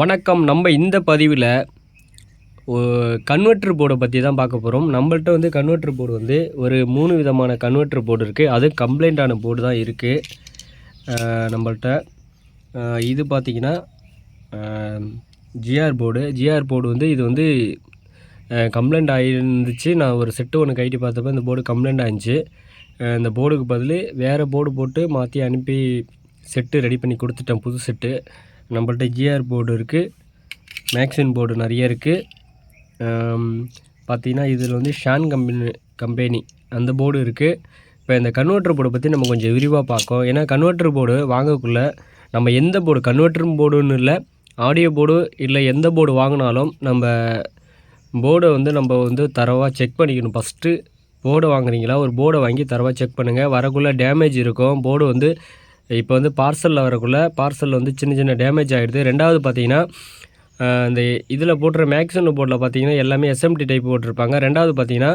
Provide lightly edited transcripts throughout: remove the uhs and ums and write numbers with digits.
வணக்கம். நம்ம இந்த பதிவில் கன்வெர்ட்டர் போர்டை பற்றி தான் பார்க்க போகிறோம். நம்மள்ட்ட வந்து கன்வெர்ட்டர் போர்டு வந்து ஒரு 3 விதமான கன்வெர்ட்டர் போர்டு இருக்குது. அது கம்ப்ளைண்ட்டான போர்டு தான் இருக்குது நம்மள்ட்ட. இது பார்த்திங்கன்னா ஜிஆர் போர்டு வந்து இது வந்து கம்ப்ளைண்ட் ஆகிருந்துச்சு. நான் ஒரு செட்டு ஒன்று கைட்டி பார்த்தப்போ இந்த போர்டு கம்ப்ளைண்ட் ஆகிருந்துச்சு. இந்த போர்டுக்கு பதில் வேறு போர்டு போட்டு மாற்றி அனுப்பி செட்டு ரெடி பண்ணி கொடுத்துட்டேன், புது செட்டு. நம்மள்ட்ட ஜிஆர் போர்டு இருக்குது, மேக்ஸின் போர்டு நிறைய இருக்குது. பார்த்திங்கன்னா இதில் வந்து ஷான் கம்பெனி அந்த போர்டு இருக்குது. இப்போ இந்த கன்வெர்ட்டர் போர்டை பற்றி நம்ம கொஞ்சம் விரிவாக பார்க்கோம். ஏன்னா கன்வெர்ட்டர் போர்டு வாங்கக்குள்ளே நம்ம எந்த போர்டு, கன்வெர்ட்டர் போர்டுன்னு இல்லை, ஆடியோ போர்டு இல்லை, எந்த போர்டு வாங்கினாலும் நம்ம போர்டை வந்து நம்ம வந்து தரவாக செக் பண்ணிக்கணும். ஃபஸ்ட்டு போர்டை வாங்குறீங்களா, ஒரு போர்டை வாங்கி தரவாக செக் பண்ணுங்கள். வரக்குள்ளே டேமேஜ் இருக்கும். போர்டு வந்து இப்போ வந்து பார்சலில் வரக்குள்ளே பார்சலில் வந்து சின்ன சின்ன டேமேஜ் ஆகிடுது. ரெண்டாவது பார்த்திங்கன்னா இந்த இதில் போட்டுற மேக்ஸின் போர்டில் பார்த்திங்கன்னா எல்லாமே எஸ்எம்டி டைப் போட்டிருப்பாங்க. ரெண்டாவது பார்த்திங்கன்னா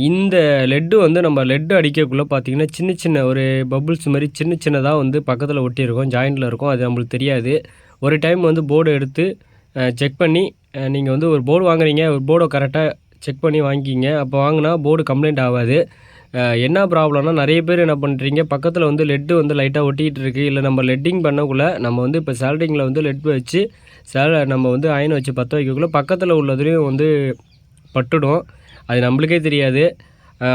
இந்த லெட்டு வந்து நம்ம லெட்டு அடிக்கக்குள்ளே பார்த்திங்கன்னா சின்ன சின்ன ஒரு பபுள்ஸ் மாதிரி சின்ன சின்னதாக வந்து பக்கத்தில் ஒட்டியிருக்கும், ஜாயிண்டில் இருக்கும். அது நம்மளுக்கு தெரியாது. ஒரு டைம் வந்து போர்டை எடுத்து செக் பண்ணி நீங்கள் வந்து ஒரு போர்டு வாங்குறீங்க, ஒரு போர்டை கரெக்டாக செக் பண்ணி வாங்கிக்கிங்க. அப்போ வாங்கினா போர்டு கம்ப்ளைண்ட் ஆகாது. என்ன ப்ராப்ளம்னா, நிறைய பேர் என்ன பண்ணுறீங்க, பக்கத்தில் வந்து லெட்டு வந்து லைட்டாக ஒட்டிகிட்டு இருக்குது. இல்லை நம்ம லெட்டிங் பண்ணக்குள்ளே நம்ம வந்து இப்போ சேல்ரிங்கில் வந்து லெட் வச்சு நம்ம வந்து அயன் வச்சு பற்ற வைக்கக்குள்ளே பக்கத்தில் உள்ளதுலேயும் வந்து பட்டுடும். அது நம்மளுக்கே தெரியாது.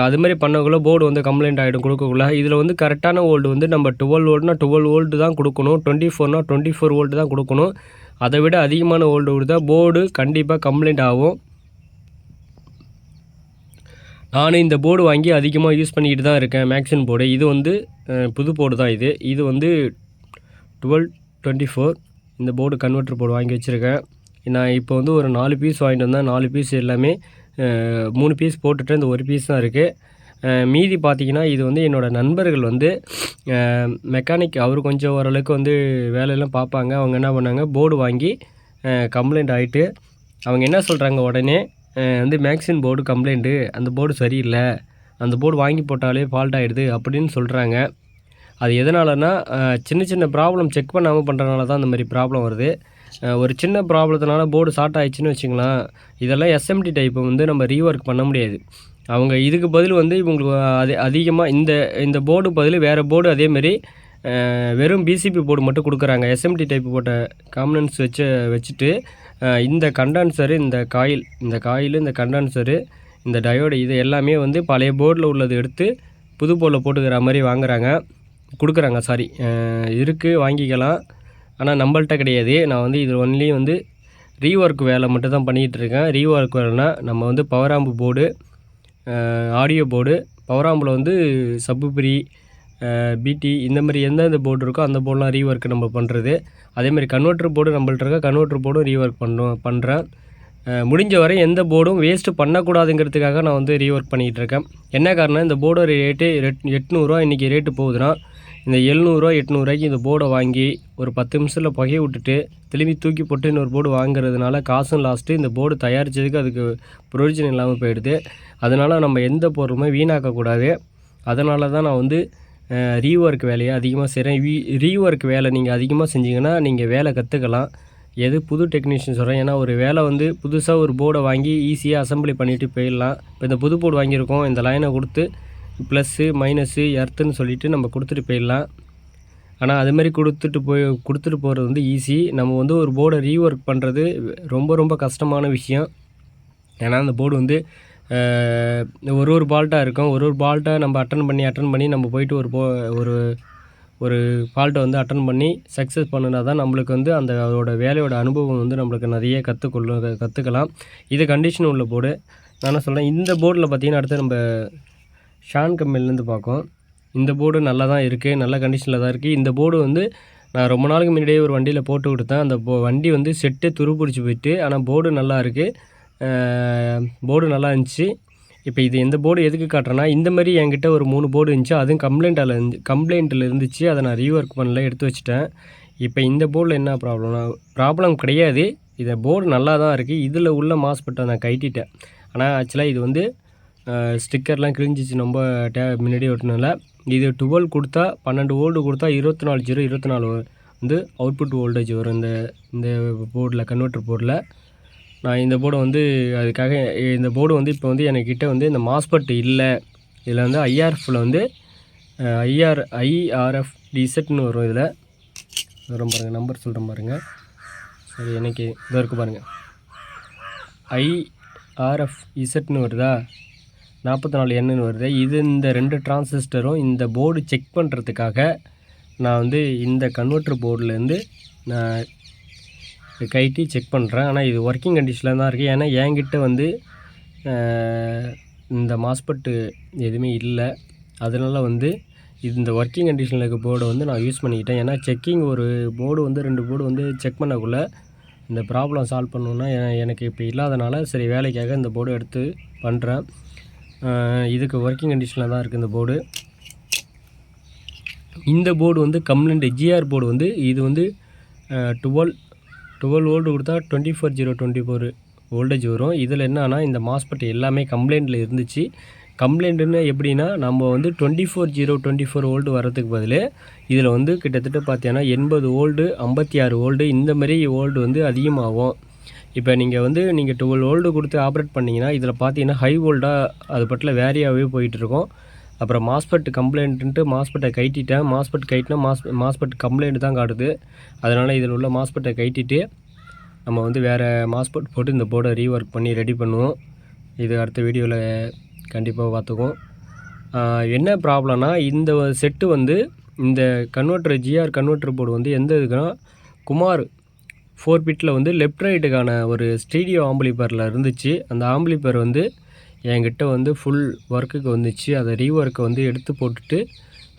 அதுமாதிரி பண்ணக்குள்ளே போர்டு வந்து கம்ப்ளைண்ட் ஆகிடும் கொடுக்கக்குள்ள. இதில் வந்து கரெக்டான வோல்டு வந்து நம்ம 12 வோல்ட்னா 12 வோல்ட்டு தான் கொடுக்கணும், 24னா 24 வோல்ட்டு தான் கொடுக்கணும். அதை விட அதிகமான வோல்டு கொடுத்தா போர்டு கண்டிப்பாக கம்ப்ளைண்ட் ஆகும். நானும் இந்த போர்டு வாங்கி அதிகமாக யூஸ் பண்ணிக்கிட்டு தான் இருக்கேன், மேக்ஸின் போர்டு. இது வந்து புது போர்டு தான். இது வந்து 1224 இந்த போர்டு கன்வெர்ட்டர் போர்டு வாங்கி வச்சுருக்கேன். நான் இப்போ வந்து ஒரு 4 பீஸ் வாங்கிட்டு வந்தேன். 4 பீஸ் எல்லாமே 3 பீஸ் போட்டுட்டு இந்த ஒரு பீஸ் தான் இருக்குது. மீதி பார்த்திங்கன்னா இது வந்து என்னோடய நண்பர்கள் வந்து மெக்கானிக், அவர் கொஞ்சம் ஓரளவுக்கு வந்து வேலையெல்லாம் பார்ப்பாங்க. அவங்க என்ன பண்ணாங்க, போர்டு வாங்கி கம்ப்ளைண்ட் ஆகிட்டு அவங்க என்ன சொல்கிறாங்க, உடனே வந்து மேக்ஸின் போர்டு கம்ப்ளைண்ட்டு, அந்த போர்டு சரியில்லை, அந்த போர்டு வாங்கி போட்டாலே ஃபால்ட் ஆகிடுது அப்படின்னு சொல்கிறாங்க. அது எதனாலனா சின்ன சின்ன ப்ராப்ளம் செக் பண்ணாமல் பண்ணுறதுனால தான் அந்த மாதிரி ப்ராப்ளம் வருது. ஒரு சின்ன ப்ராப்ளத்தினால போர்டு ஷார்ட் ஆகிடுச்சின்னு வச்சுங்களேன், இதெல்லாம் எஸ்எம்டி டைப்பை வந்து நம்ம ரீஒர்க் பண்ண முடியாது. அவங்க இதுக்கு பதில் வந்து இவங்களுக்கு அதிகமாக இந்த போர்டு பதில் வேறு போர்டு அதேமாரி வெறும் பிசிபி போர்டு மட்டும் கொடுக்குறாங்க. எஸ்எம்டி டைப்பு போட்ட காம்பனன்ட்ஸ் வச்சுட்டு இந்த கண்டன்சரு, இந்த காயில், இந்த கண்டன்சரு, இந்த டயோடு, இது எல்லாமே வந்து பழைய போர்டில் உள்ளது எடுத்து புது போர்டில் போட்டுக்கிற மாதிரி கொடுக்குறாங்க. சாரி, இருக்குது, வாங்கிக்கலாம். ஆனால் நம்மள்ட்ட கிடையாது. நான் வந்து இது ஒன்லி வந்து ரீஒர்க் வேலை மட்டும் தான் பண்ணிகிட்ருக்கேன். ரீஒர்க் வேலைனா நம்ம வந்து power amp board, audio board, power ஆம்பில் வந்து சப்புப்ரி, பிடி, இந்த மாதிரி எந்தெந்த போர்டு இருக்கோ அந்த போர்டெலாம் ரீஒர்க் நம்ம பண்ணுறது. அதேமாதிரி கன்வெர்ட்டர் போர்டு நம்மள்ட்ட இருக்க, கன்வெர்ட்டர் போர்டும் ரீஒர்க் பண்ணுறேன். முடிஞ்ச வரை எந்த போர்டும் வேஸ்ட்டு பண்ணக்கூடாதுங்கிறதுக்காக நான் வந்து ரீஒர்க் பண்ணிக்கிட்டு இருக்கேன். என்ன காரணம், இந்த போர்டோட ரேட்டு 800 இன்றைக்கி ரேட்டு போகுதுன்னா, இந்த 700 800 இந்த போர்டை வாங்கி ஒரு 10 நிமிஷத்தில் புகைய விட்டுட்டு திரும்பி தூக்கி போட்டு இன்னொரு போர்டு வாங்குறதுனால காசும் லாஸ்ட்டு, இந்த போர்டு தயாரித்ததுக்கு அதுக்கு பிரயோஜனம் இல்லாமல் போயிடுது. அதனால் நம்ம எந்த பொருளுமே வீணாக்கக்கூடாது. அதனால தான் நான் வந்து ரீஒர்க் வேலையை அதிகமாக செய்கிறேன். ரீஒர்க் வேலை நீங்கள் அதிகமாக செஞ்சிங்கன்னா நீங்கள் வேலை கற்றுக்கலாம். எது புது டெக்னீஷியன் சொல்கிறேன். ஏன்னா ஒரு வேலை வந்து புதுசாக ஒரு போர்டை வாங்கி ஈஸியாக அசம்பிளி பண்ணிவிட்டு போயிடலாம். இப்போ இந்த புது போர்டு வாங்கியிருக்கோம், இந்த லைனை கொடுத்து ப்ளஸ்ஸு மைனஸு எர்த்துன்னு சொல்லிவிட்டு நம்ம கொடுத்துட்டு போயிடலாம். ஆனால் அதுமாதிரி கொடுத்துட்டு போகிறது வந்து ஈஸி. நம்ம வந்து ஒரு போர்டை ரீஒர்க் பண்ணுறது ரொம்ப ரொம்ப கஷ்டமான விஷயம். ஏன்னா அந்த போர்டு வந்து ஒரு ஃபால்ட்டாக இருக்கும். ஒரு ஃபால்ட்டை நம்ம அட்டன் பண்ணி நம்ம போயிட்டு ஒரு ஃபால்ட்டை வந்து அட்டன் பண்ணி சக்ஸஸ் பண்ணினா தான் நம்மளுக்கு வந்து அதோட வேலையோட அனுபவம் வந்து நம்மளுக்கு நிறைய கற்றுக்கலாம். இது கண்டிஷன் உள்ள போர்டு. நான் என்ன சொல்கிறேன், இந்த போர்டில் பார்த்திங்கன்னா அடுத்து நம்ம ஷான் கம்பெனிலேருந்து பார்க்கோம். இந்த போர்டு நல்லா தான் இருக்குது, நல்ல கண்டிஷனில் தான் இருக்குது. இந்த போர்டு வந்து நான் ரொம்ப நாளுக்கு முன்னாடியே ஒரு வண்டியில் போட்டு கொடுத்தேன். அந்த வண்டி வந்து செட்டு துருப்பிடிச்சி போயிட்டு, ஆனால் போர்டு நல்லா இருக்குது. போர்டு நல்லா இருந்துச்சு. இப்போ இது எந்த போர்டு எதுக்கு காட்டுறேன்னா, இந்த மாதிரி என்கிட்ட ஒரு 3 போர்டு இருந்துச்சு. அதுவும் கம்ப்ளைண்ட்டில் இருந்துச்சு. அதை நான் ரீஒர்க் பண்ணல, எடுத்து வச்சுட்டேன். இப்போ இந்த போர்டில் என்ன ப்ராப்ளம் கிடையாது. இந்த போர்டு நல்லா தான் இருக்குது. இதில் உள்ள மாஸ்பெட்டை நான் கட்டிட்டேன். ஆனால் ஆக்சுவலாக இது வந்து ஸ்டிக்கர்லாம் கிழிஞ்சிச்சு ரொம்ப முன்னாடி ஒட்டினால. இது 12 கொடுத்தா 12 வோல்டு கொடுத்தா 24 0 24 வந்து அவுட்புட் வோல்டேஜ் வரும் இந்த இந்த போர்டில், கன்வெர்ட்டர் போர்டில். நான் இந்த போர்டை வந்து அதுக்காக இந்த போர்டு வந்து இப்போ வந்து என்கிட்ட வந்து இந்த மாஸ்பெட் இல்லை. இதில் வந்து ஐஆர்எஃப்பில் வந்து ஐஆர்எஃப் டிசெட்னு வரும். இதில் வரும் பாருங்கள், நம்பர் சொல்கிறேன் பாருங்கள். சரி, எனக்கு இதாக இருக்குது பாருங்கள், ஐஆர்எஃப் இசட்னு வருதா, 44Nன்னு வருது. இது இந்த 2 டிரான்சிஸ்டரும் இந்த போர்டு செக் பண்ணுறதுக்காக நான் வந்து இந்த கன்வெர்ட்டர் போர்டிலேருந்து நான் கைட்டி செக் பண்ணுறேன். ஆனால் இது ஒர்க்கிங் கண்டிஷனில் தான் இருக்குது. ஏன்னா என்கிட்ட வந்து இந்த மாஸ்பெட்டு எதுவுமே இல்லை. அதனால் வந்து இந்த ஒர்க்கிங் கண்டிஷனில் இருக்க போர்டை வந்து நான் யூஸ் பண்ணிக்கிட்டேன். ஏன்னா செக்கிங் ஒரு போர்டு வந்து 2 போர்டு வந்து செக் பண்ணக்குள்ளே இந்த ப்ராப்ளம் சால்வ் பண்ணணுன்னா எனக்கு இப்போ இல்லாதனால சரி வேலைக்காக இந்த போர்டு எடுத்து பண்ணுறேன். இதுக்கு ஒர்க்கிங் கண்டிஷனில் தான் இருக்குது இந்த போர்டு. இந்த போர்டு வந்து கம்ப்ளைண்ட் ஜிஆர் போர்டு வந்து இது வந்து 12 வோல்ட் கொடுத்தா 24/024 வோல்டேஜ் வரும். இதில் என்னன்னா இந்த மாஸ்பெட் எல்லாமே கம்ப்ளைண்ட்டில் இருந்துச்சு. கம்ப்ளைண்ட்டுன்னு எப்படின்னா நம்ம வந்து 24/024 வோல்ட் வரதுக்கு பதில் இதில் வந்து கிட்டத்தட்ட பார்த்தீங்கன்னா 80 வோல்ட்டு 56 வோல்ட்டு இந்த மாதிரி வோல்ட் வந்து அதிகமாகும். இப்போ நீங்கள் 12 வோல்ட்டு கொடுத்து ஆப்ரேட் பண்ணிங்கன்னா இதில் பார்த்தீங்கன்னா ஹை வோல்ட்டாக அது பட்டில் வேரியாகவே போயிட்டுருக்கும். அப்புறம் மாஸ்பெட் கம்ப்ளைண்ட்டுன்ட்டு மாஸ்பெட்டை கைட்டிட்டேன். மாஸ்பெட் கைட்டினா மாஸ்பெட் கம்ப்ளைண்ட் தான் காட்டுது. அதனால் இதில் உள்ள மாஸ்பெட்டை கைட்டிட்டு நம்ம வந்து வேறு மாஸ்பெட் போட்டு இந்த போர்டை ரீஒர்க் பண்ணி ரெடி பண்ணுவோம். இது அடுத்த வீடியோவில் கண்டிப்பாக பார்த்துக்குவோம். என்ன ப்ராப்ளம்னா இந்த செட்டு வந்து இந்த கன்வெர்ட்டர் ஜிஆர் கன்வெர்ட்டர் போர்டு வந்து எந்த இதுக்குன்னா குமார் 4 பிட்டில் வந்து லெஃப்ட் ரைட்டுக்கான ஒரு ஸ்டீடியோ ஆம்பிளிஃபயரில் இருந்துச்சு. அந்த ஆம்பிளிஃபயர் வந்து என்கிட்ட வந்து ஃபுல் ஒர்க்குக்கு வந்துச்சு. அதை ரீஒர்க்கை வந்து எடுத்து போட்டுட்டு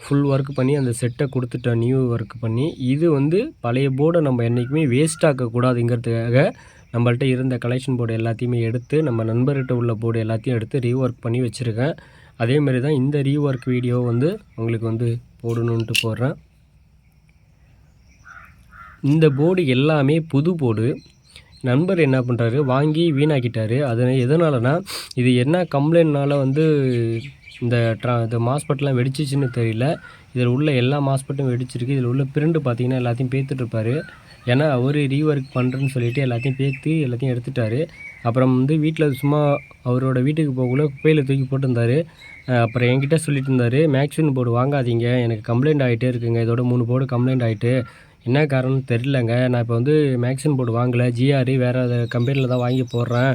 ஃபுல் ஒர்க் பண்ணி அந்த செட்டை கொடுத்துட்டேன், நியூ ஒர்க் பண்ணி. இது வந்து பழைய போர்டை நம்ம என்றைக்குமே வேஸ்ட் ஆக்கக்கூடாதுங்கிறதுக்காக நம்மள்ட்ட இருந்த கலெக்ஷன் போர்டு எல்லாத்தையுமே எடுத்து நம்ம நண்பர்கிட்ட உள்ள போர்டு எல்லாத்தையும் எடுத்து ரீஒர்க் பண்ணி வச்சுருக்கேன். அதேமாரி தான் இந்த ரீஒர்க் வீடியோ வந்து உங்களுக்கு வந்து போடணுன்ட்டு போடுறேன். இந்த போர்டு எல்லாமே புது போர்டு. நண்பர் என்ன பண்ணுறாரு, வாங்கி வீணாக்கிட்டார். அது எதனாலனா இது என்ன கம்ப்ளைண்ட்னால வந்து இந்த மாஸ்பெட்லாம் வெடிச்சிச்சின்னு தெரியல. இதில் உள்ள எல்லா மாஸ்பெட்டும் வெடிச்சிருக்கு. இதில் உள்ள பிரிண்டு பார்த்திங்கன்னா எல்லாத்தையும் பேத்துட்ருப்பார். ஏன்னா அவர் ரீஒர்க் பண்ணுறேன்னு சொல்லிவிட்டு எல்லாத்தையும் பேத்து எல்லாத்தையும் எடுத்துட்டார். அப்புறம் வந்து வீட்டில் சும்மா அவரோட வீட்டுக்கு போகக்குள்ள குப்பையில் தூக்கி போட்டிருந்தார். அப்புறம் என்கிட்ட சொல்லிட்டு இருந்தார், மேக்ஸின் போர்டு வாங்காதீங்க, எனக்கு கம்ப்ளைண்ட் ஆகிட்டே இருக்குங்க, இதோட 3 போர்டு கம்ப்ளைண்ட் ஆகிட்டு, என்ன காரணம்னு தெரிலங்க. நான் இப்போ வந்து மேக்ஸின் போர்டு வாங்கலை, ஜிஆர் வேறு கம்பெனியில் தான் வாங்கி போடுறேன்,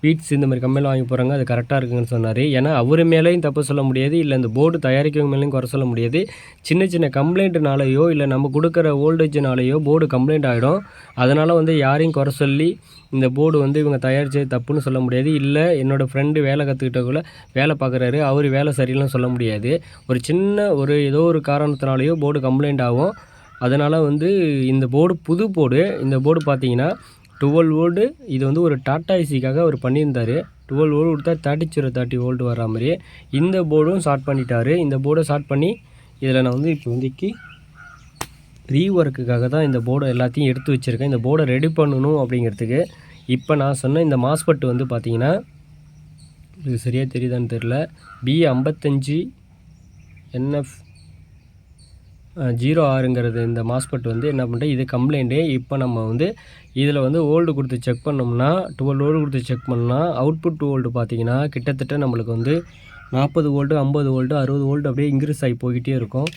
பீட்ஸ் இந்த மாதிரி கம்பெனியில் வாங்கி போகிறாங்க, அது கரெக்டாக இருக்குங்கன்னு சொன்னார். ஏன்னா அவர் மேலேயும் தப்பு சொல்ல முடியாது, இல்லை இந்த போர்டு தயாரிக்கிறவங்க மேலேயும் குறை சொல்ல முடியாது. சின்ன சின்ன கம்ப்ளைண்ட்டுனாலேயோ இல்லை நம்ம கொடுக்குற வோல்டேஜ்னாலேயோ போர்டு கம்ப்ளைண்ட் ஆகிடும். அதனால் வந்து யாரையும் குறை சொல்லி இந்த போர்டு வந்து இவங்க தயாரித்தது தப்புன்னு சொல்ல முடியாது. இல்லை என்னோடய ஃப்ரெண்டு வேலை கற்றுக்கிட்டக்குள்ள வேலை பார்க்குறாரு, அவர் வேலை சரியில்லைன்னு சொல்ல முடியாது. ஒரு சின்ன ஏதோ ஒரு காரணத்தினாலேயோ போர்டு கம்ப்ளைண்ட் ஆகும். அதனால் வந்து இந்த போர்டு புது போர்டு. இந்த போர்டு பார்த்தீங்கன்னா 12 வோல்ட்டு. இது வந்து ஒரு டாடா ஏசிக்காக அவர் பண்ணியிருந்தார். 12 வோல்ட் கொடுத்தா 30/30 வோல்ட் வர மாதிரி இந்த போர்டும் ஷார்ட் பண்ணிட்டார். இந்த போர்டை ஷார்ட் பண்ணி இதில் நான் வந்து இப்போதைக்கு ரீஒர்க்குக்காக தான் இந்த போர்டை எல்லாத்தையும் எடுத்து வச்சுருக்கேன். இந்த போர்டை ரெடி பண்ணணும் அப்படிங்கிறதுக்கு. இப்போ நான் சொன்ன இந்த மாஸ்பெட் வந்து பார்த்திங்கன்னா இது சரியாக தெரியுதான்னு தெரில, B55NF 06ங்கிறது இந்த மாஸ்பெட் வந்து என்ன பண்ணுறேன், இது கம்ப்ளைண்ட்டு. இப்போ நம்ம வந்து இதில் வந்து ஓல்டு கொடுத்து செக் பண்ணோம்னா 12 வோல்ட் கொடுத்து செக் பண்ணால் அவுட்புட் வோல்ட்டு பார்த்திங்கன்னா கிட்டத்தட்ட நம்மளுக்கு வந்து 40 வோல்ட்டு 50 வோல்ட்டு 60 வோல்ட் அப்படியே இன்க்ரீஸ் ஆகி போய்கிட்டே இருக்கும்.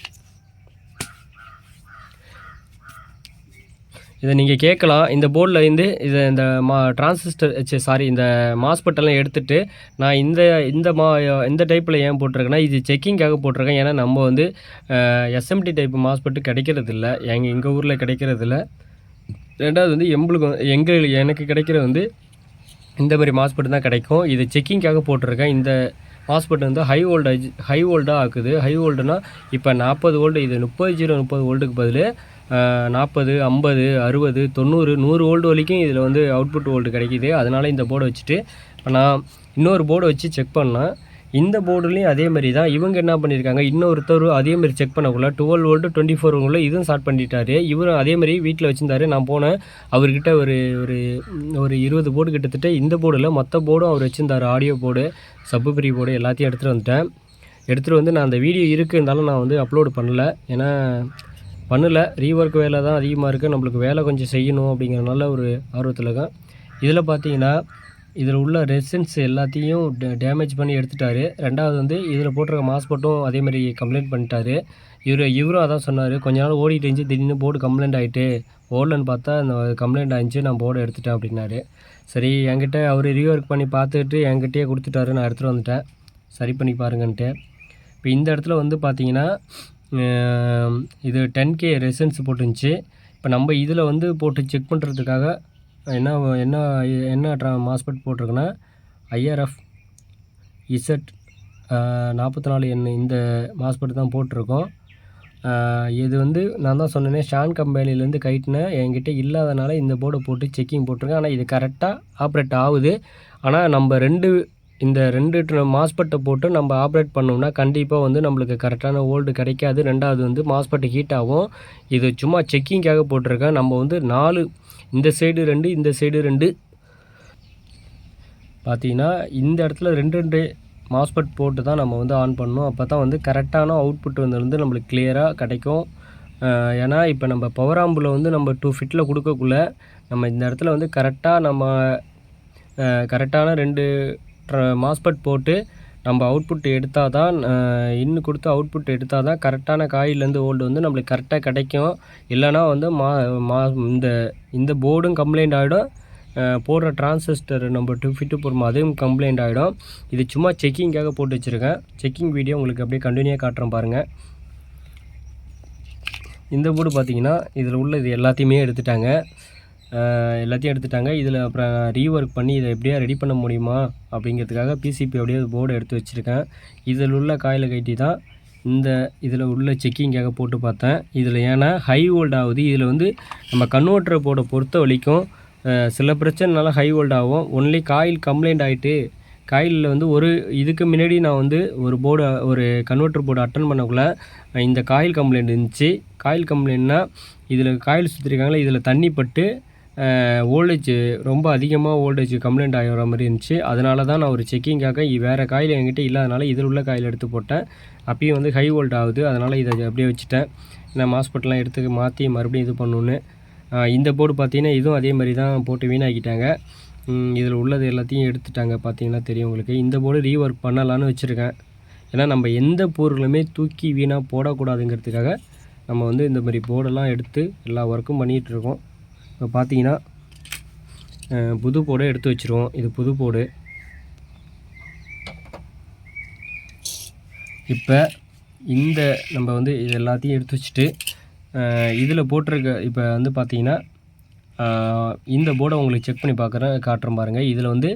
இதை நீங்கள் கேட்கலாம், இந்த போர்டில் இருந்து இதை இந்த டிரான்சிஸ்டர் இந்த மாஸ்பெட்டெல்லாம் எடுத்துகிட்டு நான் இந்த டைப்பில் ஏன் போட்டிருக்கேன்னா இது செக்கிங்காக போட்டிருக்கேன். ஏன்னா நம்ம வந்து எஸ்எம்டி டைப் மாஸ்பெட்டு கிடைக்கிறதில்ல, எங்கள் ஊரில் கிடைக்கிறதில்ல. ரெண்டாவது வந்து எனக்கு கிடைக்கிறது வந்து இந்த மாதிரி மாஸ்பெட்டு தான் கிடைக்கும். இது செக்கிங்காக போட்டிருக்கேன். இந்த மாஸ்பெட் வந்து ஹை வோல்ட்டாக ஆக்குது. ஹை வோல்ட்டுனா இப்போ 40 வோல்ட்டு, இது 30/30 வோல்ட்டுக்கு பதில் 40, 50, 60, 90, 100 வோல்ட் வரைக்கும் இதில் வந்து அவுட்புட் வோல்ட்டு கிடைக்கிது. அதனால் இந்த போர்டை வச்சுட்டு இப்போ நான் இன்னொரு போர்டை வச்சு செக் பண்ணேன். இந்த போர்டுலேயும் அதே மாதிரி தான். இவங்க என்ன பண்ணியிருக்காங்க, இன்னொருத்தர் அதேமாதிரி செக் பண்ணக்குள்ள 12 வோல்ட்டு 24 வோல்ட்டில் இதுவும் ஸ்டார்ட் பண்ணிட்டாரு. இவரும் அதேமாதிரி வீட்டில் வச்சுருந்தாரு. நான் போனேன், அவர்கிட்ட ஒரு 20 போர்டு கிட்டத்தட்ட இந்த போர்டில் மொத்த போர்டும் அவர் வச்சுருந்தார். ஆடியோ போர்டு, சப்புஃபரி போர்டு எல்லாத்தையும் எடுத்துகிட்டு வந்துட்டேன். எடுத்துகிட்டு வந்து நான் அந்த வீடியோ இருக்குது, இருந்தாலும் நான் வந்து அப்லோடு பண்ணல. ஏன்னா பண்ணல. ரீவொர்க் வேலை தான் அதிகமாக இருக்குது. நம்மளுக்கு வேலை கொஞ்சம் செய்யணும் அப்படிங்கிறனால ஒரு ஆர்வத்தில் இருக்கேன். இதில் பார்த்தீங்கன்னா இதில் உள்ள ரெசின்ஸ் எல்லாத்தையும் டேமேஜ் பண்ணி எடுத்துட்டாரு. 2வது வந்து இதில் போட்டிருக்க மாஸ்பெட்டும் அதேமாதிரி கம்ப்ளைண்ட் பண்ணிட்டாரு. இவரும் அதான் சொன்னார், கொஞ்ச நாள் ஓடிட்டு இருந்துச்சு, திடீர்னு போர்டு கம்ப்ளைண்ட் ஆகிட்டு ஓடலன்னு பார்த்தா அந்த கம்ப்ளைண்ட் ஆகிடுச்சு, நான் போர்டை எடுத்துட்டேன் அப்படின்னாரு. சரி, என்கிட்ட அவர் ரீஒர்க் பண்ணி பார்த்துட்டு என்கிட்டயே கொடுத்துட்டாரு. நான் எடுத்துகிட்டு வந்துட்டேன், சரி பண்ணி பாருங்கன்ட்டு. இப்போ இந்த இடத்துல வந்து பார்த்தீங்கன்னா இது 10K ரெசன்ஸ் போட்டுருந்துச்சு. இப்போ நம்ம இதில் வந்து போட்டு செக் பண்ணுறதுக்காக என்ன என்ன என்ன மாஸ்பெட் போட்டிருக்குன்னா IRF Z44N இந்த மாஸ்பெட் தான் போட்டிருக்கோம். இது வந்து நான் தான் சொன்னேனே, ஷான் கம்பெனிலேருந்து கைட்டினேன், என்கிட்ட இல்லாதனால இந்த போர்டை போட்டு செக்கிங் போட்டிருக்கேன். ஆனால் இது கரெக்டாக ஆப்ரேட் ஆகுது. ஆனால் நம்ம இந்த ரெண்டு மாஸ்பெட்டை போட்டு நம்ம ஆப்ரேட் பண்ணோம்னா கண்டிப்பாக வந்து நம்மளுக்கு கரெக்டான வோல்ட் கிடைக்காது. 2வது வந்து மாஸ்பெட் ஹீட் ஆகும். இது சும்மா செக்கிங்காக போட்டிருக்கேன். நம்ம வந்து 4 இந்த சைடு 2 இந்த சைடு 2 பார்த்தீங்கன்னா இந்த இடத்துல 2 மாஸ்பெட் போட்டு தான் நம்ம வந்து ஆன் பண்ணணும். அப்போ தான் வந்து கரெக்டான அவுட்புட் வந்து நம்மளுக்கு கிளியராக கிடைக்கும். ஏன்னா இப்போ நம்ம பவர் ஆம்பில் வந்து நம்ம 2 ஃபிட்டில் கொடுக்கக்குள்ள நம்ம இந்த இடத்துல வந்து கரெக்டான 2 மாஸ்பெட் போட்டு நம்ம அவுட்புட் எடுத்தால் தான், இன்னும் கொடுத்து அவுட்புட் எடுத்தால் தான் கரெக்டான காயிலேருந்து வோல்ட் வந்து நம்மளுக்கு கரெக்டாக கிடைக்கும். இல்லைனா வந்து இந்த போர்டும் கம்ப்ளைண்ட் ஆகிடும், போடுற டிரான்சிஸ்டர் நம்ம 2 ஃபிட்டு போடுமா அதுவும் கம்ப்ளைண்ட் ஆகிடும். இது சும்மா செக்கிங்காக போட்டு வச்சுருக்கேன். செக்கிங் வீடியோ உங்களுக்கு அப்படியே கண்டினியூவாக காட்டுறேன் பாருங்கள். இந்த போர்டு பார்த்தீங்கன்னா இதில் உள்ள இது எல்லாத்தையும் எடுத்துட்டாங்க. இதில் அப்புறம் ரீஒர்க் பண்ணி இதை எப்படியா ரெடி பண்ண முடியுமா அப்படிங்கிறதுக்காக பிசிபி அப்படியே போர்டு எடுத்து வச்சுருக்கேன். இதில் உள்ள காயிலை கட்டி தான் இதில் உள்ள செக்கிங்காக போட்டு பார்த்தேன். இதில் ஏன்னா ஹை வோல்ட் ஆகுது. இதில் வந்து நம்ம கன்வெர்ட்டர் போர்டை பொறுத்த வரைக்கும் சில பிரச்சனைனால ஹை வோல்ட் ஆகும். ஒன்லி காயில் கம்ப்ளைண்ட் ஆகிட்டு காயிலில் வந்து இதுக்கு முன்னாடி நான் வந்து ஒரு கன்வெர்ட்டர் போர்டு அட்டன் பண்ணக்குள்ள இந்த காயில் கம்ப்ளைண்ட் இருந்துச்சு. காயில் கம்ப்ளைண்ட்னா இதில் காயில் சுற்றிருக்காங்களே, இதில் தண்ணி பட்டு வோல்டேஜ் ரொம்ப அதிகமாக வோல்டேஜ் கம்ப்ளைண்ட் ஆகிற மாதிரி இருந்துச்சு. அதனால தான் நான் ஒரு செக்கிங்காக வேறு காயில் என்கிட்ட இல்லாதனால இதில் உள்ள காயில் எடுத்து போட்டேன். அப்பயும் வந்து ஹை வோல்ட் ஆகுது. அதனால் இதை அப்படியே வச்சுட்டேன். நான் மாஸ்பெட்லாம் எடுத்து மாற்றி மறுபடியும் இது பண்ணணுன்னு. இந்த போர்டு பார்த்தீங்கன்னா இதுவும் அதே மாதிரி தான் போட்டு வீணாக்கிட்டாங்க. இதில் உள்ளது எல்லாத்தையும் எடுத்துட்டாங்க. பார்த்தீங்கன்னா தெரியும் உங்களுக்கு. இந்த போர்டு ரீஒர்க் பண்ணலான்னு வச்சுருக்கேன். ஏன்னா நம்ம எந்த பொருளுமே தூக்கி வீணாக போடக்கூடாதுங்கிறதுக்காக நம்ம வந்து இந்த மாதிரி போர்டெல்லாம் எடுத்து எல்லா ஒர்க்கும் பண்ணிகிட்ருக்கோம். இப்போ பார்த்தீங்கன்னா புது போர்டை எடுத்து வச்சுருவோம். இது புது போர்டு. இப்போ நம்ம வந்து இது எல்லாத்தையும் எடுத்து வச்சுட்டு இதில் போட்டிருக்க இப்போ வந்து பார்த்தீங்கன்னா இந்த போர்டை உங்களுக்கு செக் பண்ணி காட்டுறேன் பாருங்கள். இதில் வந்து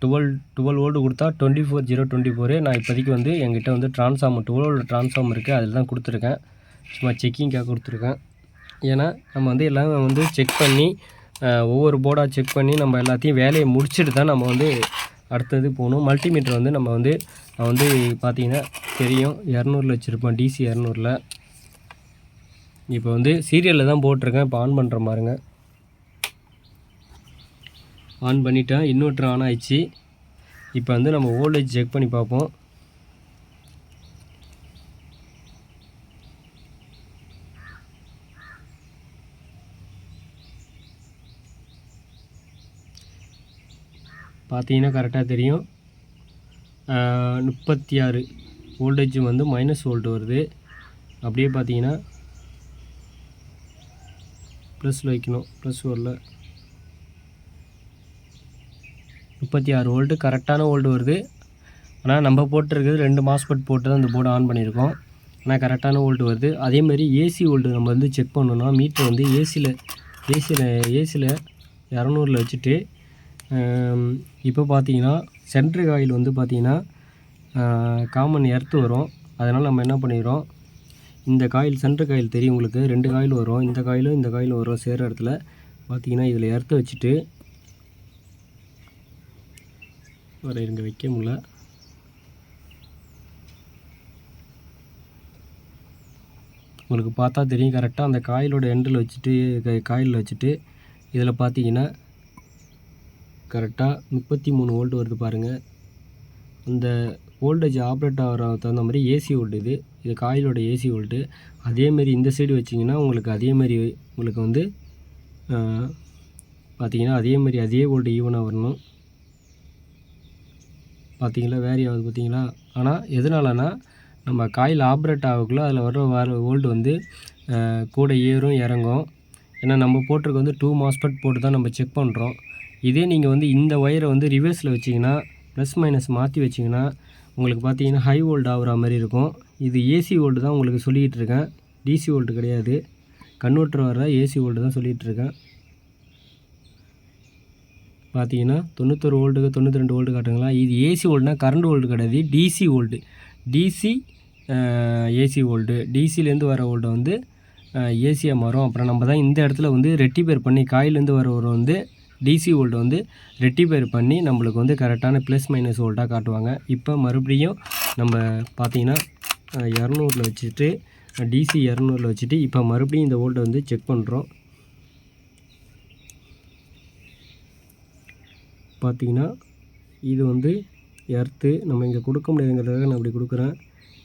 12 வோல்ட் கொடுத்தா 24024. நான் இப்போதைக்கு வந்து என்கிட்ட வந்து ட்ரான்ஸ்ஃபார்மர் 12 ட்ரான்ஸ்ஃபார்மர் இருக்குது, அதில் தான் கொடுத்துருக்கேன். சும்மா செக்கிங்காக கொடுத்துருக்கேன். ஏன்னா நம்ம வந்து எல்லாமே வந்து செக் பண்ணி ஒவ்வொரு போர்டாக செக் பண்ணி நம்ம எல்லாத்தையும் வேலையை முடிச்சுட்டு தான் நம்ம வந்து அடுத்தது போகணும். மல்டிமீட்டர் வந்து நான் வந்து பார்த்தீங்கன்னா தெரியும் 200 வச்சுருப்பேன், DC 200. இப்போ வந்து சீரியலில் தான் போட்டிருக்கேன். இப்போ ஆன் பண்ணுற பாருங்க. ஆன் பண்ணிட்டேன். இன்வெர்ட்டர் ஆன் ஆயிடுச்சு. இப்போ வந்து நம்ம வோல்டேஜ் செக் பண்ணி பார்ப்போம். பார்த்தீங்கன்னா கரெக்டாக தெரியும். 36 வோல்டேஜ் வந்து மைனஸ் வோல்ட் வருது. அப்படியே பார்த்தீங்கன்னா ப்ளஸில் வைக்கணும், ப்ளஸ் வரல. 36 வோல்ட்டு கரெக்டான வோல்ட் வருது. ஆனால் நம்ம போட்டிருக்கிறது 2 மாஸ்பெட் போட்டு தான் இந்த போர்டு ஆன் பண்ணியிருக்கோம். ஆனால் கரெக்டான வோல்ட் வருது. அதேமாதிரி ஏசி வோல்ட்டு நம்ம வந்து செக் பண்ணணும்னா மீட்டர் வந்து ஏசியில் 200 வச்சுட்டு இப்போ பார்த்தீங்கன்னா சென்ட்ரு காயில் வந்து பார்த்தீங்கன்னா காமன் எர்த்து வரும். அதனால் நம்ம என்ன பண்ணிடுறோம், இந்த காயில் சென்ட்ரு காயில் தெரியும் உங்களுக்கு, 2 காயில் வரும். இந்த காயிலும் வரும். சேர இடத்துல பார்த்தீங்கன்னா இதில் எர்த்து வச்சுட்டு இருங்க, வைக்க முடியல. உங்களுக்கு பார்த்தா தெரியும் கரெக்டாக அந்த காயிலோட எண்டில் வச்சுட்டு காயிலில் வச்சுட்டு இதில் பார்த்தீங்கன்னா கரெக்டாக 33 வோல்ட் வருது பாருங்கள். அந்த வோல்டேஜ் ஆப்ரேட் ஆகிற தகுந்த மாதிரி ஏசி வோல்ட் இது காயிலோட ஏசி வோல்ட்டு. அதேமாரி இந்த சைடு வச்சிங்கன்னா உங்களுக்கு அதேமாரி உங்களுக்கு வந்து பார்த்தீங்கன்னா அதேமாரி அதே வோல்ட்டு ஈவனாக வரணும். பார்த்தீங்களா வேரி ஆகுது பார்த்தீங்களா. ஆனால் எதனாலனா நம்ம காயில் ஆப்ரேட் ஆகக்குள்ள அதில் வர வோல்ட் வந்து கூட ஏறும் இறங்கும். ஏன்னா நம்ம போட்டிருக்க வந்து 2 மாஸ்பெட் போட்டு தான் நம்ம செக் பண்ணுறோம். இதே நீங்கள் வந்து இந்த ஒயரை வந்து ரிவர்ஸில் வச்சிங்கன்னா ப்ளஸ் மைனஸ் மாற்றி வச்சிங்கன்னா உங்களுக்கு பார்த்தீங்கன்னா ஹை வோல்ட் ஆகிற மாதிரி இருக்கும். இது ஏசி வோல்ட்டு தான் உங்களுக்கு சொல்லிக்கிட்டு இருக்கேன், டிசி வோல்ட்டு கிடையாது. கன்வெர்ட்டர் வர ஏசி வோல்ட்டு தான் சொல்லிகிட்டு இருக்கேன். பார்த்தீங்கன்னா 91 வோல்ட்டுக்கு 92 வோல்ட்டு காட்டுங்களா. இது ஏசி வோல்ட்னா கரண்ட் வோல்ட்டு கிடையாது, DC volt. DC AC volt. டிசிலேருந்து வர வோல்ட்டை வந்து ஏசியாக மாறும். அப்புறம் நம்ம தான் இந்த இடத்துல வந்து ரெக்டிஃபைர் பண்ணி காயிலேருந்து வர வந்து டிசி வோல்ட்டை வந்து ரெக்டிஃபைர் பண்ணி நம்மளுக்கு வந்து கரெக்டான ப்ளஸ் மைனஸ் வோல்ட்டாக காட்டுவாங்க. இப்போ மறுபடியும் நம்ம பார்த்தீங்கன்னா 200ல் வச்சுட்டு டிசி 200ல் வச்சுட்டு இப்போ மறுபடியும் இந்த வோல்ட்டை வந்து செக் பண்ணுறோம். பார்த்தீங்கன்னா இது வந்து எர்த்து நம்ம இங்கே கொடுக்க முடியாதுங்கிறதுக்காக நான் அப்படி கொடுக்குறேன்.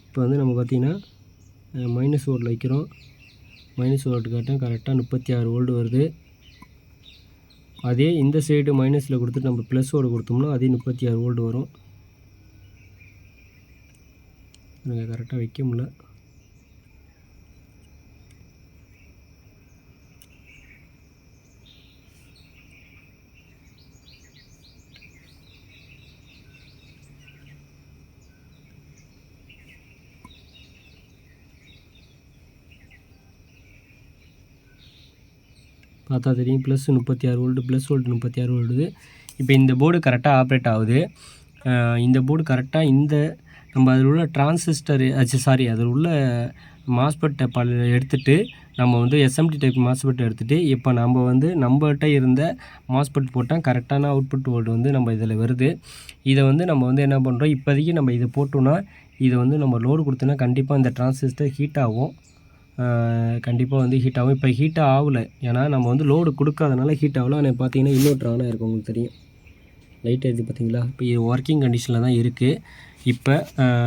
இப்போ வந்து நம்ம பார்த்திங்கன்னா மைனஸ் வோல்ட் வைக்கிறோம். மைனஸ் வோல்ட் காட்டும் கரெக்டாக 36 வோல்ட் வருது. அதே இந்த சைடு மைனஸில் கொடுத்துட்டு நம்ம ப்ளஸ் வோல்ட் கொடுத்தோம்னா அதே 36 வோல்ட் வரும். எனக்கு கரெக்டாக வைக்க முடியல. பார்த்தா தெரியும் plus 36 volt, plus volt 36 volt. இப்போ இந்த போர்டு கரெக்டாக ஆப்ரேட் ஆகுது. இந்த போர்டு கரெக்டாக இந்த நம்ம அதில் உள்ள டிரான்சிஸ்டர் அதில் உள்ள மாஸ்பெட்டை எடுத்துகிட்டு நம்ம வந்து எஸ்எம்டி டைப் மாஸ்பெட் எடுத்துகிட்டு இப்போ நம்ம வந்து நம்மகிட்ட இருந்த மாஸ்பெட் போட்டால் கரெக்டான அவுட்புட் வோல்ட் வந்து நம்ம இதில் வருது. இதை வந்து நம்ம வந்து என்ன பண்ணுறோம், இப்போதைக்கு நம்ம இதை போட்டோன்னா இதை வந்து நம்ம லோடு கொடுத்தோன்னா கண்டிப்பாக இந்த டிரான்சிஸ்டர் ஹீட் ஆகும். கண்டிப்பாக வந்து ஹீட் ஆகும். இப்போ ஹீட்டாக ஆகலை, ஏன்னா நம்ம வந்து லோடு கொடுக்காதனால ஹீட் ஆகலை. ஆனால் பார்த்தீங்கன்னா இன்வெர்ட்டர் ஆனாக இருக்கும், உங்களுக்கு தெரியும் லைட் எரியுது பார்த்தீங்களா. இப்போ இது ஒர்க்கிங் கண்டிஷனில் தான் இருக்குது. இப்போ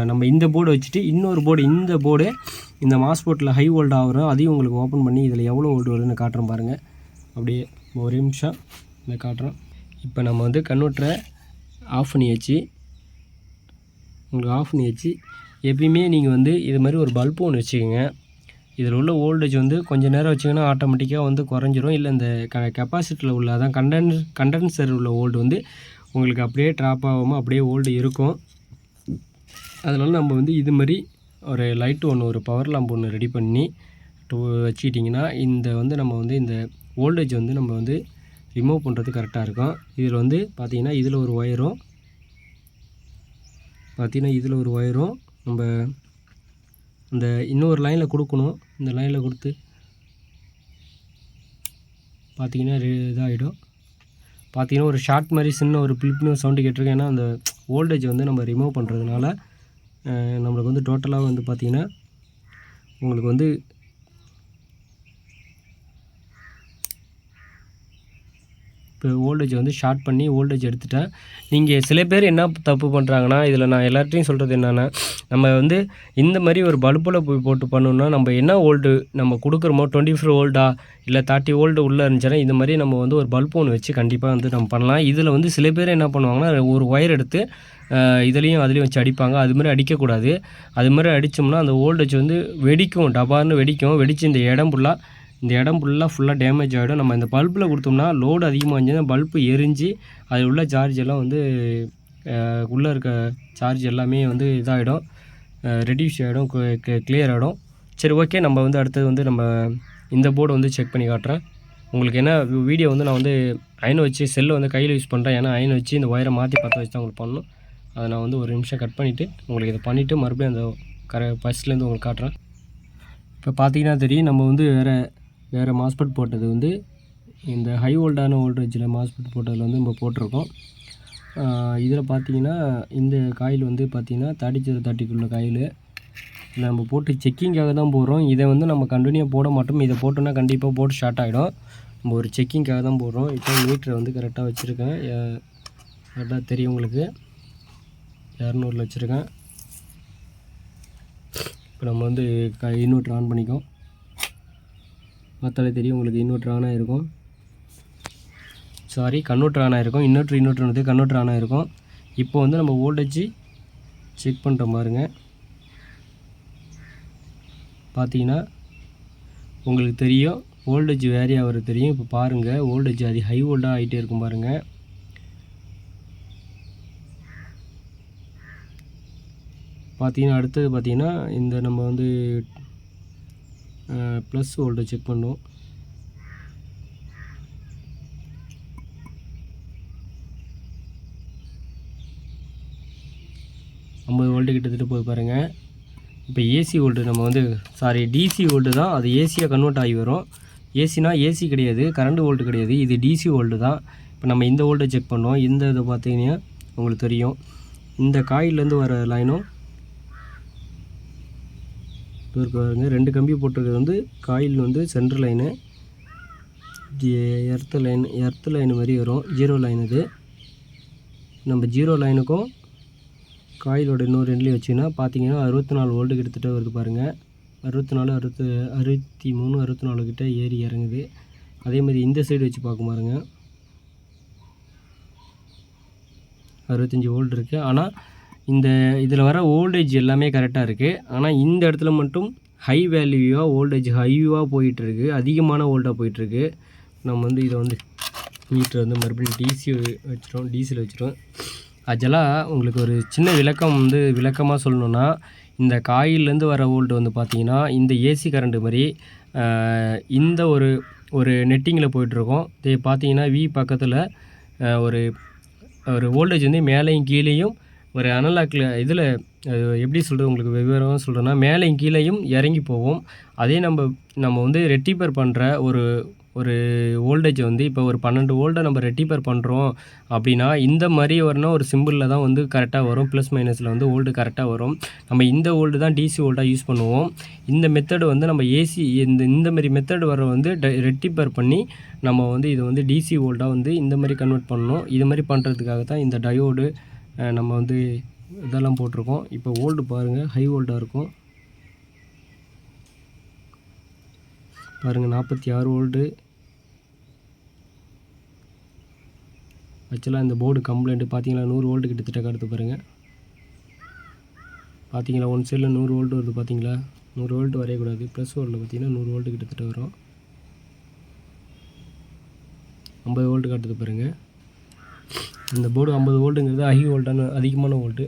நம்ம இந்த போர்டு வச்சுட்டு இன்னொரு போர்டு, இந்த போர்டு இந்த மாஸ்போர்ட்டில் ஹை வோல்ட் ஆகிறோம், அதையும் உங்களுக்கு ஓப்பன் பண்ணி இதில் எவ்வளோ வோல்ட் வருதுன்னு காட்டுறேன் பாருங்கள். அப்படியே ஒரு நிமிஷம் இதை காட்டுறோம். இப்போ நம்ம வந்து கன்வெர்ட்டரை ஆஃப் பண்ணி வச்சு எப்பயுமே நீங்கள் வந்து இது மாதிரி ஒரு பல்பு ஒன்று வச்சுக்கோங்க. இதில் உள்ள வோல்டேஜ் வந்து கொஞ்சம் நேரம் வச்சிங்கன்னா ஆட்டோமேட்டிக்காக வந்து குறைஞ்சிரும். இல்லை இந்த கெப்பாசிட்டியில் உள்ள அதான் கண்டென்சர் உள்ள வோல்டு வந்து உங்களுக்கு அப்படியே ட்ராப் ஆகாமல் அப்படியே வோல்டு இருக்கும். அதனால் நம்ம வந்து இது மாதிரி ஒரு லைட்டு ஒன்று, ஒரு பவர் லேம்ப் ஒன்று ரெடி பண்ணி வச்சுக்கிட்டிங்கன்னா இந்த வந்து நம்ம வந்து இந்த வோல்டேஜ் வந்து நம்ம வந்து ரிமூவ் பண்ணுறது கரெக்டாக இருக்கும். இதில் வந்து பார்த்திங்கன்னா இதில் ஒரு ஒயரும் நம்ம இந்த இன்னொரு லைனில் கொடுக்கணும். இந்த லைனில் கொடுத்து பார்த்திங்கன்னா இதாகிடும். பார்த்திங்கன்னா ஒரு ஷார்ட் மாதிரி சின்ன ஒரு பிளிப்னு சவுண்டு கேட்டிருக்கேன். ஏன்னா அந்த வோல்டேஜ் வந்து நம்ம ரிமூவ் பண்ணுறதுனால நம்மளுக்கு வந்து டோட்டலாக வந்து பார்த்திங்கன்னா உங்களுக்கு வந்து இப்போ வோல்டேஜ் வந்து ஷார்ட் பண்ணி வோல்டேஜ் எடுத்துட்டேன். நீங்கள் சில பேர் என்ன தப்பு பண்ணுறாங்கன்னா, இதில் நான் எல்லார்ட்டையும் சொல்கிறது என்னென்னா, நம்ம வந்து இந்த மாதிரி ஒரு பல்பில் போய் போட்டு பண்ணோம்னா நம்ம என்ன வோல்ட்டு நம்ம கொடுக்குறோமோ 24 வோல்ட்டா இல்லை 30 வோல்ட்டு உள்ளே இருந்துச்சுன்னா இந்த மாதிரி நம்ம வந்து ஒரு பல்ப் ஒன்று வச்சு கண்டிப்பாக வந்து நம்ம பண்ணலாம். இதில் வந்து சில பேர் என்ன பண்ணுவாங்கன்னா, ஒரு ஒயர் எடுத்து இதுலேயும் அதுலேயும் வச்சு அடிப்பாங்க. அது மாதிரி அடிக்கக்கூடாது. அது மாதிரி அடித்தோம்னா அந்த வோல்டேஜ் வந்து வெடிக்கும், டபார்னு வெடிக்கும். வெடித்து இந்த இடம் ஃபுல்லாக டேமேஜ் ஆகிடும். நம்ம இந்த பல்பில் கொடுத்தோம்னா லோடு அதிகமாக இருந்துச்சுன்னா பல்பு எரிஞ்சு அதில் உள்ள சார்ஜ் எல்லாம் வந்து உள்ளே இருக்க சார்ஜ் எல்லாமே வந்து இதாகிடும், ரெடியூஸ் ஆகிடும், கிளியர் ஆகிடும். சரி, ஓகே. நம்ம வந்து அடுத்தது வந்து நம்ம இந்த போர்டு வந்து செக் பண்ணி காட்டுறேன் உங்களுக்கு. என்ன வீடியோ வந்து நான் வந்து அயன் வச்சு செல்லை வந்து கையில் யூஸ் பண்ணுறேன். ஏன்னா அயன் வச்சு இந்த ஒயரை மாற்றி பற்ற வச்சு தான் உங்களுக்கு பண்ணணும். அதை நான் வந்து ஒரு நிமிஷம் கட் பண்ணிவிட்டு உங்களுக்கு இதை பண்ணிவிட்டு மறுபடியும் அந்த ஃபஸ்ட்லேருந்து உங்களுக்கு காட்டுறேன். இப்போ பார்த்தீங்கன்னா தெரியும், நம்ம வந்து வேறு மாஸ்பெட் போட்டது வந்து இந்த ஹை வோல்டான வோல்டேஜில் மாஸ்பெட் போட்டதில் வந்து நம்ம போட்டிருக்கோம். இதில் பார்த்தீங்கன்னா இந்த காயில் வந்து பார்த்திங்கன்னா 3030 காயில் நம்ம போட்டு செக்கிங்காக தான் போடுறோம். இதை வந்து நம்ம கண்டினியூ போட மாட்டோம். இதை போட்டோன்னா கண்டிப்பாக போட்டு ஷார்ட் ஆகிடும். நம்ம ஒரு செக்கிங்காக தான் போடுறோம். இப்போ மீட்டரை வந்து கரெக்டாக வச்சுருக்கேன். கரெக்டாக தெரியும் உங்களுக்கு. 200ல் வச்சுருக்கேன். இப்போ நம்ம வந்து இன்வெர்ட்டர் ஆன் பண்ணிக்கோம். பார்த்தாலே தெரியும் உங்களுக்கு இன்வெர்ட்டர் ஆன் ஆகிருக்கும். சாரி, கன்வெர்ட்டர் ஆன் ஆகிருக்கும். இன்வெர்ட்டர் வந்து கன்வெர்ட்டர் ஆன் ஆகிருக்கும். இப்போ வந்து நம்ம வோல்டேஜ் செக் பண்ணுற பாருங்க. பார்த்தீங்கன்னா உங்களுக்கு தெரியும் வோல்டேஜ் வேரி ஆகிறது தெரியும். இப்போ பாருங்கள் வோல்டேஜ் அது ஹை வோல்டாக ஆகிட்டே இருக்கும் பாருங்கள். பார்த்தீங்கன்னா அடுத்தது பார்த்தீங்கன்னா இந்த நம்ம வந்து ப்ளஸ் வோல்டேஜ் செக் பண்ணுவோம். ஐம்பது வோல்ட்டு கிட்டத்தட்ட போய் பாருங்கள். இப்போ ஏசி வோல்ட்டு நம்ம வந்து டிசி வோல்ட்டு தான், அது ஏசியாக கன்வெர்ட் ஆகி வரும். ஏசினா ஏசி கிடையாது, கரண்ட் வோல்ட்டு கிடையாது, இது டிசி வோல்ட்டு தான். இப்போ நம்ம இந்த வோல்ட்டை செக் பண்ணோம். இந்த இதை பார்த்தீங்கன்னா உங்களுக்கு தெரியும், இந்த காயிலேருந்து வர லைனும் பாருங்க, 2 கம்பி போட்டிருக்கிறது வந்து காயில் வந்து சென்ட்ரல் லைனு, எர்த்து லைன் மாதிரி வரும், 0 லைன். இது நம்ம 0 லைனுக்கும் காயிலோட இன்னொரு ரெண்டுலேயும் வச்சிங்கன்னா பார்த்தீங்கன்னா 64 வோல்ட்டு கிட்டத்தட்ட வருது பாருங்கள். 63 64 கிட்ட ஏறி இறங்குது. அதேமாதிரி இந்த சைடு வச்சு பார்க்க பாருங்க, 65 வோல்ட் இருக்குது. ஆனால் இதில் வர வோல்டேஜ் எல்லாமே கரெக்டாக இருக்குது. ஆனால் இந்த இடத்துல மட்டும் ஹை வேல்யூவாக வோல்டேஜ் ஹைவாக போயிட்டுருக்கு, அதிகமான வோல்ட்டாக போயிட்டுருக்கு. நம்ம வந்து இதை வந்து மீட்டர் வந்து மறுபடியும் டிசியில் வச்சிட்டோம். ஆக்சுவலாக உங்களுக்கு ஒரு சின்ன விளக்கமாக சொல்லணுன்னா, இந்த காயிலேருந்து வர வோல்ட் வந்து பார்த்திங்கன்னா இந்த ஏசி கரண்ட்டு மாதிரி இந்த ஒரு நெட்டிங்கில் போயிட்டுருக்கோம். இது பார்த்தீங்கன்னா வி பக்கத்தில் ஒரு வோல்டேஜ் வந்து மேலேயும் கீழேயும் ஒரு அனலாக்கில் இதில் எப்படி சொல்கிறது உங்களுக்கு விவரமாக சொல்கிறேன்னா, மேலேயும் கீழேயும் இறங்கி போவோம். அதே நம்ம வந்து ரெக்டிஃபை பண்ணுற ஒரு வோல்டேஜ் வந்து இப்போ ஒரு 12 வோல்ட்டை நம்ம ரெக்டிஃபை பண்ணுறோம் அப்படின்னா இந்த மாதிரி வரணும் ஒரு சிம்பிளில் தான் வந்து கரெக்டாக வரும். ப்ளஸ் மைனஸில் வந்து வோல்ட்டு கரெக்டாக வரும். நம்ம இந்த வோல்ட்டு தான் டிசி வோல்ட்டாக யூஸ் பண்ணுவோம். இந்த மெத்தடு வந்து நம்ம ஏசி இந்த மாதிரி மெத்தடு வர வந்து ரெக்டிஃபை பண்ணி நம்ம வந்து இதை வந்து டிசி வோல்ட்டாக வந்து இந்த மாதிரி கன்வெர்ட் பண்ணணும். இது மாதிரி பண்ணுறதுக்காக தான் இந்த டயோடு நம்ம வந்து இதெல்லாம் போட்டிருக்கோம். இப்போ வோல்ட்டு பாருங்கள், ஹை வோல்ட்டாக இருக்கும் பாருங்கள், 46 வோல்ட்டு. ஆக்சுவலாக இந்த போர்டு கம்ப்ளைண்ட்டு பார்த்தீங்களா 100 வோல்ட்டு கிட்டத்தட்ட காட்டுது பாருங்கள். பார்த்தீங்களா ஒன் சைடில் 100 வோல்ட்டு வருது பார்த்தீங்களா. 100 வோல்ட்டு வரையக்கூடாது, ப்ளஸ் வோல்ட்டில் பார்த்தீங்கன்னா 100 வோல்ட்டு கிட்டத்தட்ட வரும். 50 வோல்ட்டு காட்டுது பாருங்கள். இந்த போர்டு 50 வோல்ட்டுங்கிறது ஹை வோல்ட்டான அதிகமான வோல்ட்டு.